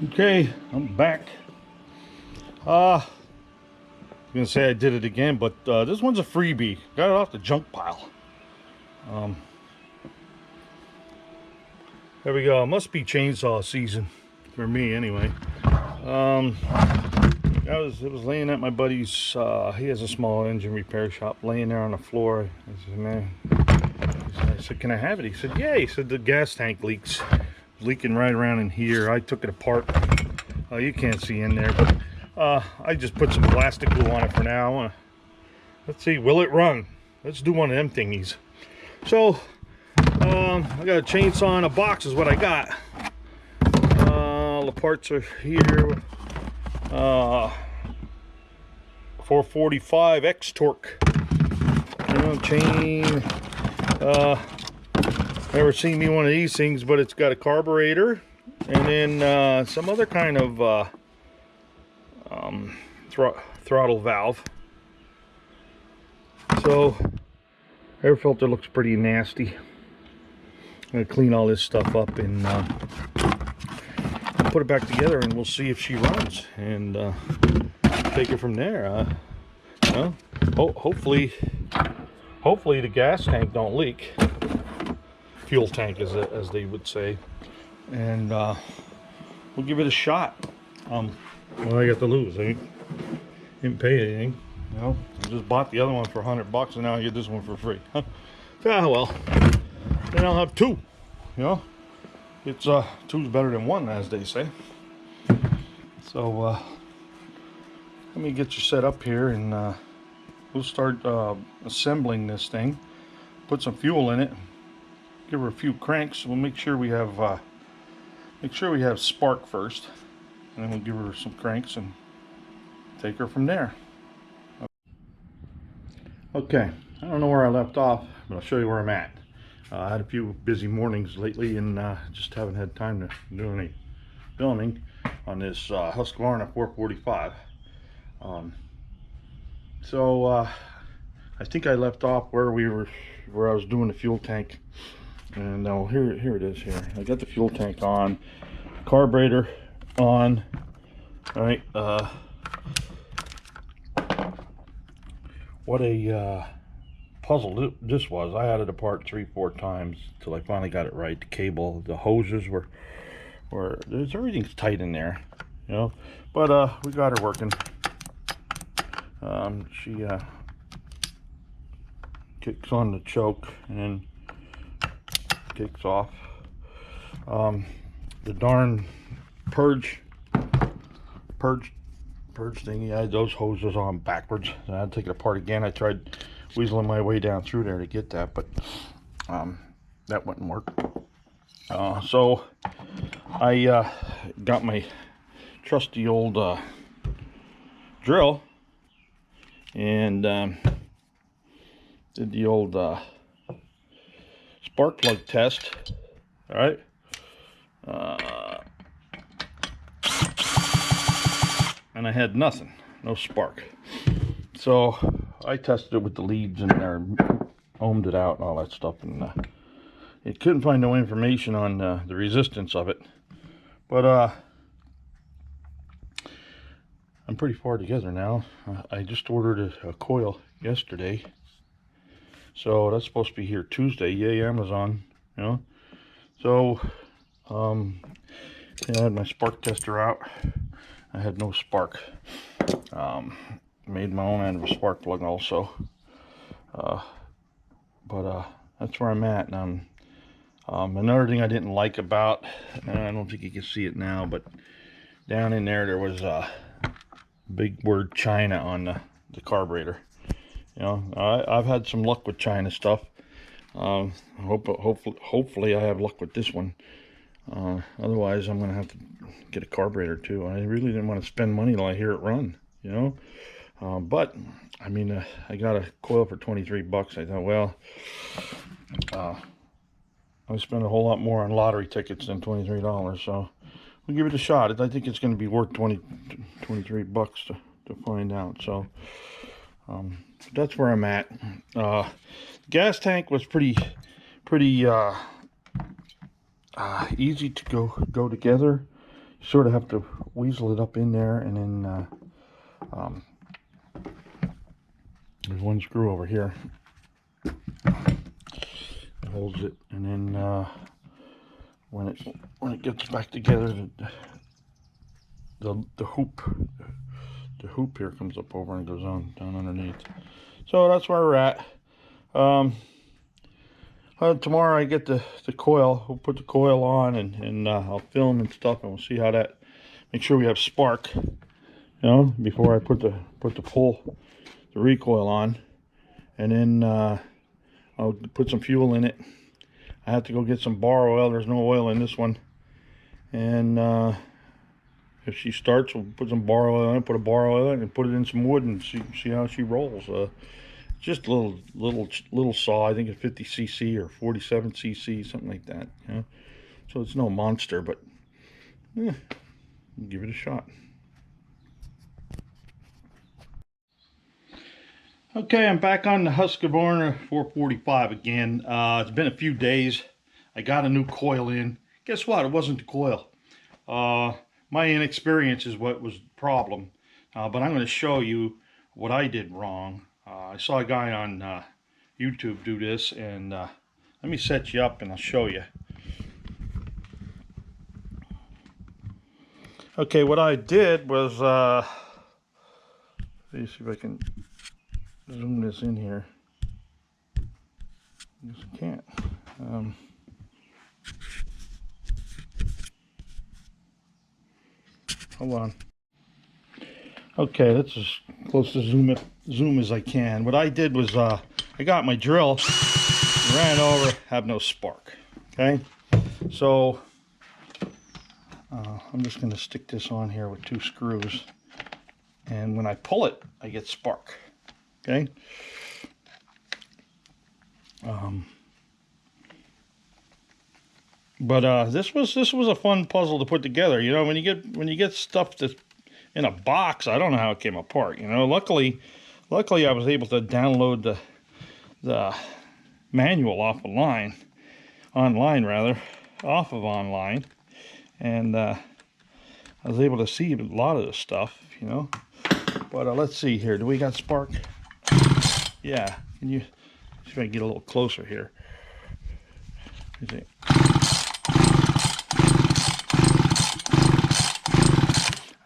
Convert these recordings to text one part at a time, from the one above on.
Okay, I'm back. I'm gonna say I did it again, but this one's a freebie. Got it off the junk pile. There we go. It must be chainsaw season for me, anyway. It was laying at my buddy's. He has a small engine repair shop, laying there on the floor. I said, "Man," I said, "Can I have it?" He said, "Yeah." He said, "The gas tank leaks, leaking right around in here." I took it apart. You can't see in there, but I just put some plastic glue on it for now. Let's see, will it run? Let's do one of them thingies. So I got a chainsaw in a box is what I got. All the parts are here. 445 XTorq, chain. Never seen me one of these things, but it's got a carburetor and then some other kind of throttle valve. So air filter looks pretty nasty. I'm gonna clean all this stuff up and put it back together, and we'll see if she runs and take it from there. Hopefully the gas tank don't leak. Fuel tank, as they would say, and we'll give it a shot. What I got to lose? I didn't pay anything. I just bought the other one for $100, and now I get this one for free. Well, then I'll have two. It's two's better than one, as they say. So let me get you set up here, and we'll start assembling this thing. Put some fuel in it. Give her a few cranks. We'll make sure we have spark first, and then we'll give her some cranks and take her from there. Okay, I don't know where I left off, but I'll show you where I'm at. I had a few busy mornings lately, and just haven't had time to do any filming on this Husqvarna 445. So I think I left off where I was doing the fuel tank. And now here it is. Here I got the fuel tank on, carburetor on. All right. What a puzzle this was. I had it apart 3-4 times till I finally got it right. The cable, the hoses were everything's tight in there, But we got her working. She kicks on the choke and kicks off. The darn purge thingy, I had those hoses on backwards. I had to take it apart again. I tried weaseling my way down through there to get that, but that wouldn't work. So I got my trusty old drill and did the old spark plug test. All right. And I had nothing, no spark. So I tested it with the leads in there, ohmed it out and all that stuff, and it couldn't find no information on the resistance of it. But I'm pretty far together now. I just ordered a coil yesterday, so that's supposed to be here Tuesday. Yay, Amazon, So I had my spark tester out. I had no spark. Made my own end of a spark plug also. But that's where I'm at. And another thing I didn't like about, and I don't think you can see it now, but down in there was a big word China on the carburetor. I've had some luck with China stuff. Hopefully I have luck with this one. Otherwise I'm gonna have to get a carburetor too. I really didn't want to spend money till I hear it run, but I mean, I got a coil for $23. I thought, well, I spent a whole lot more on lottery tickets than $23, so we'll give it a shot. I think it's going to be worth $23 to find out. So that's where I'm at. Gas tank was pretty easy to go together. sort of have to weasel it up in there, and then there's one screw over here that holds it, and then when it gets back together, the hoop here comes up over and goes on down underneath. So that's where we're at. Tomorrow I get the coil. We'll put the coil on, and I'll film and stuff, and we'll see how that. Make sure we have spark, you know, before I put the recoil on, and then I'll put some fuel in it. I have to go get some bar oil. There's no oil in this one, and if she starts, we'll put some bar oil in it, put a bar oil in it, and put it in some wood, and see how she rolls. Just a little saw. I think it's 50 cc or 47 cc, something like that. You know? So it's no monster, but yeah, we'll give it a shot. Okay, I'm back on the Husqvarna 445 again. It's been a few days. I got a new coil in. Guess what? It wasn't the coil. My inexperience is what was the problem. But I'm going to show you what I did wrong. I saw a guy on YouTube do this, and let me set you up and I'll show you. Okay, what I did was, let me see if I can zoom this in here. I guess I can't. Hold on. Okay, that's as close to zoom as I can. What I did was I got my drill, ran over, have no spark. Okay, so I'm just going to stick this on here with 2 screws, and when I pull it, I get spark. Okay. But this was a fun puzzle to put together. You know, when you get stuff that's in a box, I don't know how it came apart. You know, luckily I was able to download the manual off of online, and I was able to see a lot of this stuff. You know, but let's see here. Do we got spark? Yeah. Can you see if I can get a little closer here? You see.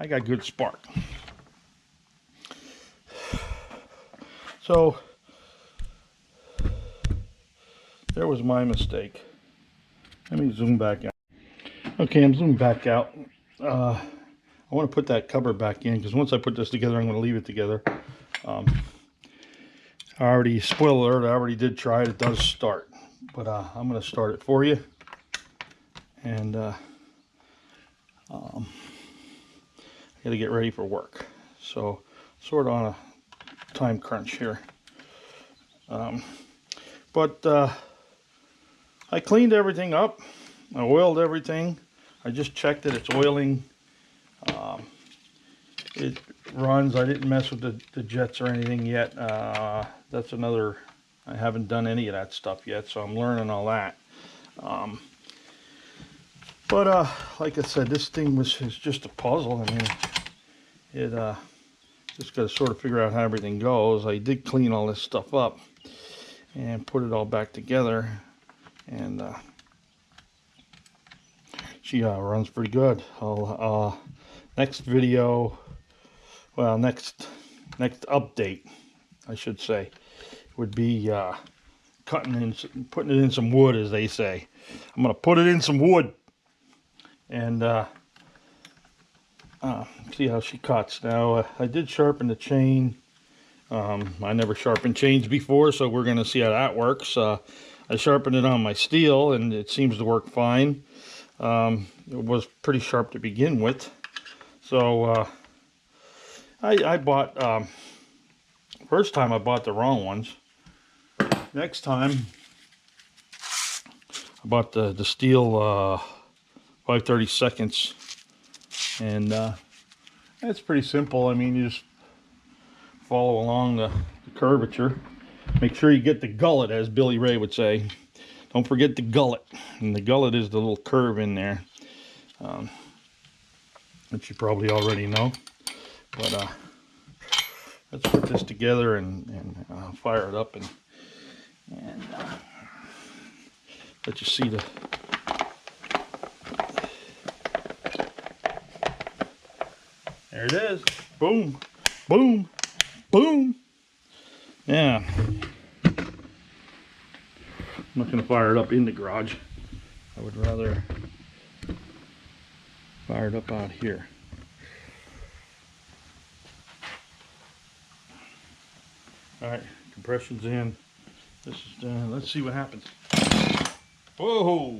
I got good spark. So there was my mistake. Let me zoom back out. Okay, I'm zooming back out. I want to put that cover back in, because once I put this together, I'm going to leave it together. I already, spoiler alert, I already did try it. It does start, but I'm going to start it for you. And I got to get ready for work, so sort of on a time crunch here. But I cleaned everything up. I oiled everything. I just checked that it's oiling. It runs. I didn't mess with the jets or anything yet. That's another, I haven't done any of that stuff yet, so I'm learning all that. But like I said, this thing is just a puzzle. I mean, it just got to sort of figure out how everything goes. I did clean all this stuff up and put it all back together, and she runs pretty good. I'll next video, well, next update, I should say, would be putting it in some wood, as they say. I'm gonna put it in some wood and see how she cuts. Now I did sharpen the chain. I never sharpened chains before, so we're gonna see how that works. I sharpened it on my steel, and it seems to work fine. It was pretty sharp to begin with, so I bought first time I bought the wrong ones. Next time I bought the steel 5/32, and that's pretty simple. I mean, you just follow along the curvature. Make sure you get the gullet, as Billy Ray would say. Don't forget the gullet, and the gullet is the little curve in there. that you probably already know. But let's put this together and fire it up and let you see the. There it is. Boom, boom, boom. Yeah. I'm not going to fire it up in the garage. I would rather fire it up out here. Alright, compression's in. This is done. Let's see what happens. Whoa!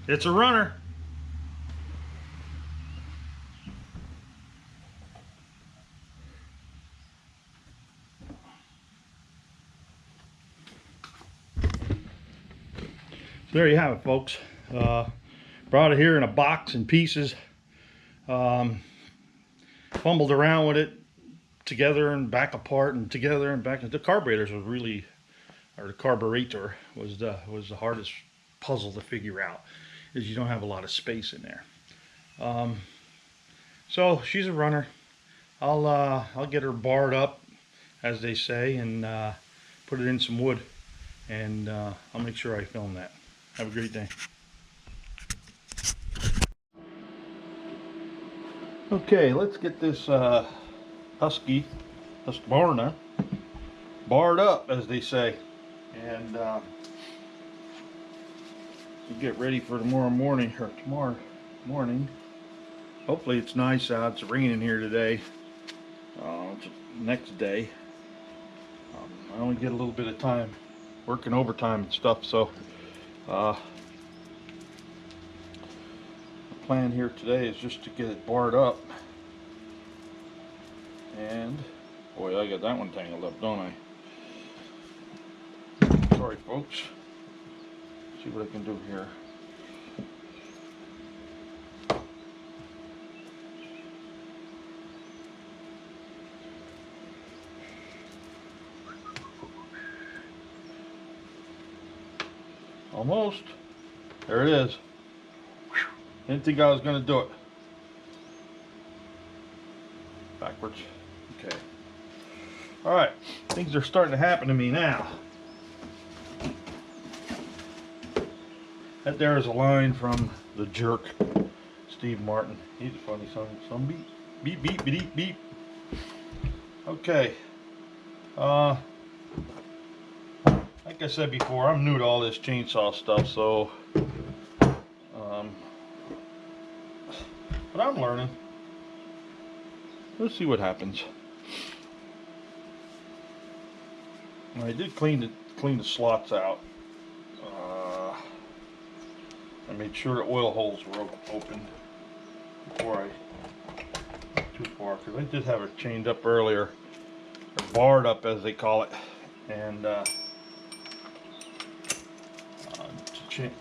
It's a runner. There you have it, folks. Brought it here in a box in pieces. Fumbled around with it together and back apart and together and back. The carburetors was really, or the carburetor was the hardest puzzle to figure out. Is you don't have a lot of space in there. So she's a runner. I'll get her barred up, as they say, and put it in some wood, and I'll make sure I film that. Have a great day. Okay, let's get this Husqvarna barred up, as they say, and we'll get ready for tomorrow morning. Hopefully it's nice out. It's raining here today. It's the next day. I only get a little bit of time working overtime and stuff, so the plan here today is just to get it barred up. And boy, I got that one tangled up, don't I? Sorry, folks. See what I can do here. Almost. There it is. Didn't think I was going to do it. Backwards. Okay. Alright. Things are starting to happen to me now. That there is a line from the jerk, Steve Martin. He's a funny son. Some beep. Beep, beep, beep, beep. Okay. Like I said before, I'm new to all this chainsaw stuff, so but I'm learning. Let's see what happens. I did clean the slots out. I made sure the oil holes were open before I went too far, because I did have it chained up earlier, or barred up as they call it, and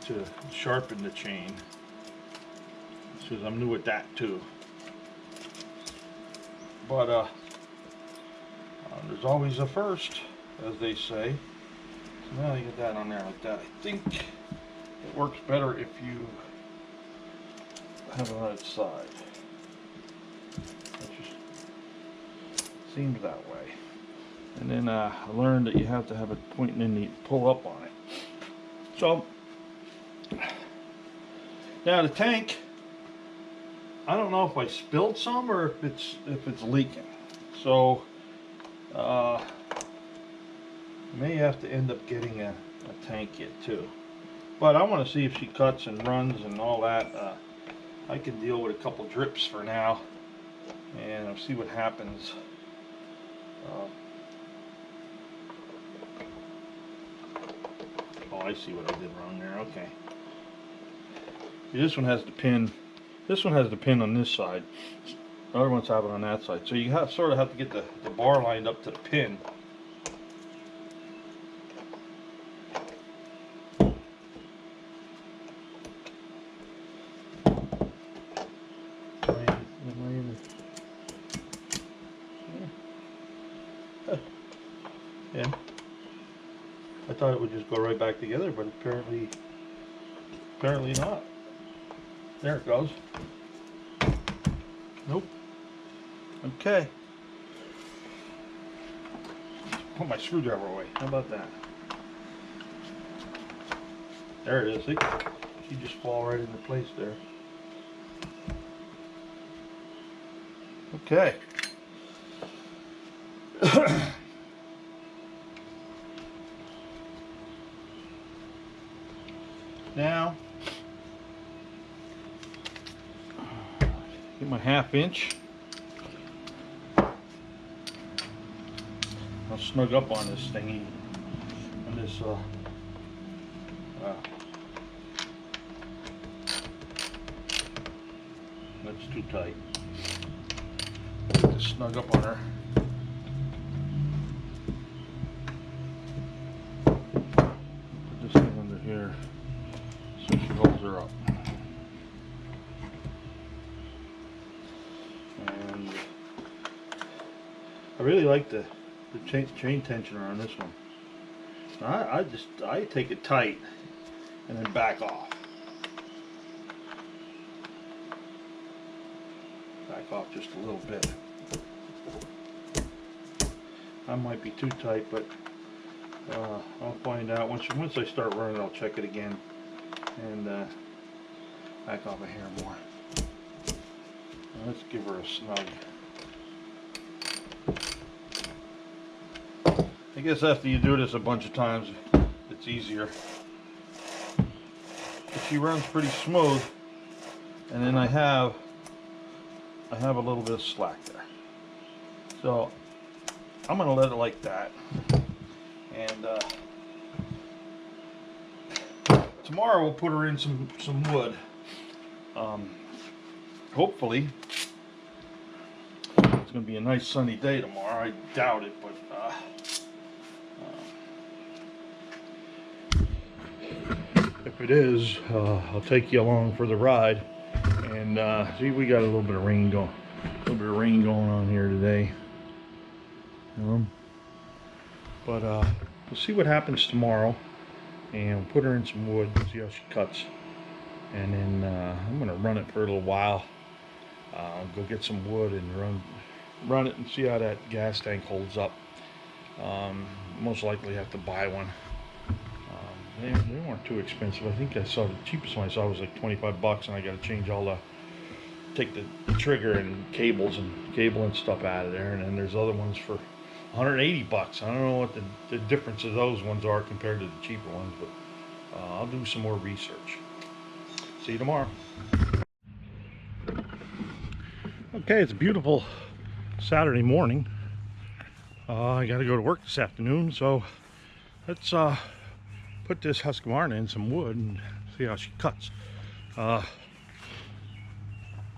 to sharpen the chain, because I'm new at that too. But there's always a first, as they say. So now you get that on there like that. I think it works better if you have it on its side. It just seems that way. And then I learned that you have to have it pointing in the pull up on it. So now the tank, I don't know if I spilled some or if it's leaking. So may have to end up getting a tank kit too. But I want to see if she cuts and runs and all that. I can deal with a couple drips for now, and I'll see what happens. Oh, I see what I did wrong there. Okay. This one has the pin. This one has the pin on this side. The other ones have it on that side. So you sort of have to get the bar lined up to the pin. And I thought it would just go right back together, but apparently not. There it goes. Nope. Okay. Put my screwdriver away. How about that? There it is. See? She just fall right into place there. Okay. Now, get my 1/2 inch. I'll snug up on this thingy, on this that's too tight. Just snug up on her. Put this thing under here so she holds her up. And I really like the chain tensioner on this one. I take it tight and then back off. Back off just a little bit. I might be too tight, but I'll find out once I start running. I'll check it again and back off a hair more. Now let's give her a snug. I guess after you do this a bunch of times, it's easier. But she runs pretty smooth, and then I have a little bit of slack there. So I'm gonna let it like that. And tomorrow we'll put her in some wood. Hopefully it's gonna be a nice sunny day tomorrow. I doubt it, but if it is, I'll take you along for the ride. And see, we got a little bit of rain going on here today. But we'll see what happens tomorrow, and we'll put her in some wood, see how she cuts, and then I'm gonna run it for a little while. Go get some wood and run it and see how that gas tank holds up. Most likely have to buy one. They weren't too expensive. I think I saw the cheapest one I saw was like 25 bucks, and I got to change all take the trigger and cable and stuff out of there. And then there's other ones for 180 bucks. I don't know what the difference of those ones are compared to the cheaper ones, but I'll do some more research. See you tomorrow. Okay, it's a beautiful Saturday morning. I got to go to work this afternoon, so let's put this Husqvarna in some wood and see how she cuts. I'll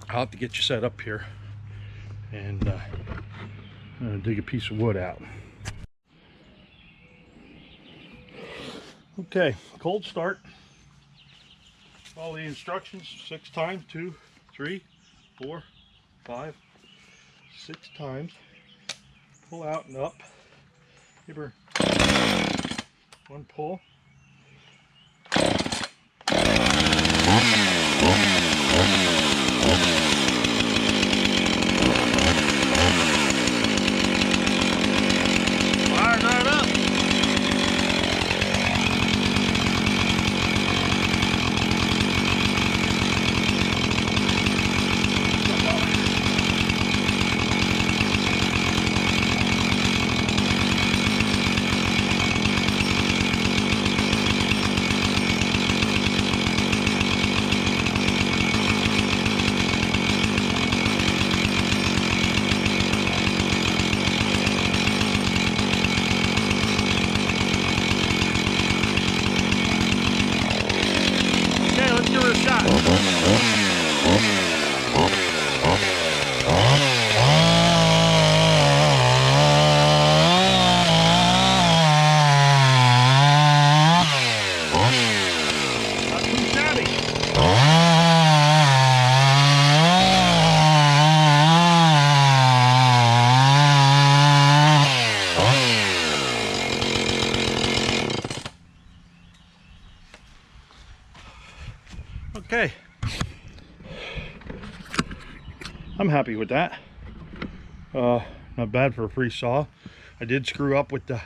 have to get you set up here and I'm gonna dig a piece of wood out. Okay, cold start. Follow the instructions 6 times, 2, 3, 4, 5, 6 times. Pull out and up. Give her 1 pull. Fire that up. happy with that. Not bad for a free saw. I did screw up with the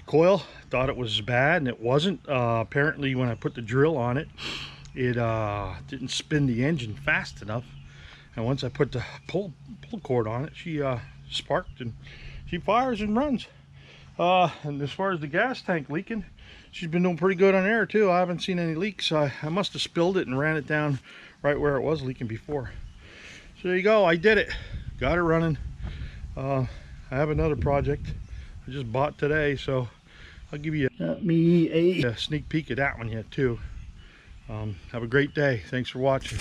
coil. Thought it was bad, and it wasn't. Apparently when I put the drill on it, it didn't spin the engine fast enough, and once I put the pull cord on it, she sparked, and she fires and runs. And as far as the gas tank leaking, she's been doing pretty good on air too. I haven't seen any leaks. I must have spilled it and ran it down right where it was leaking before. So there you go, I did it. Got it running. I have another project I just bought today, so I'll give you a sneak peek of that one yet too. Have a great day. Thanks for watching.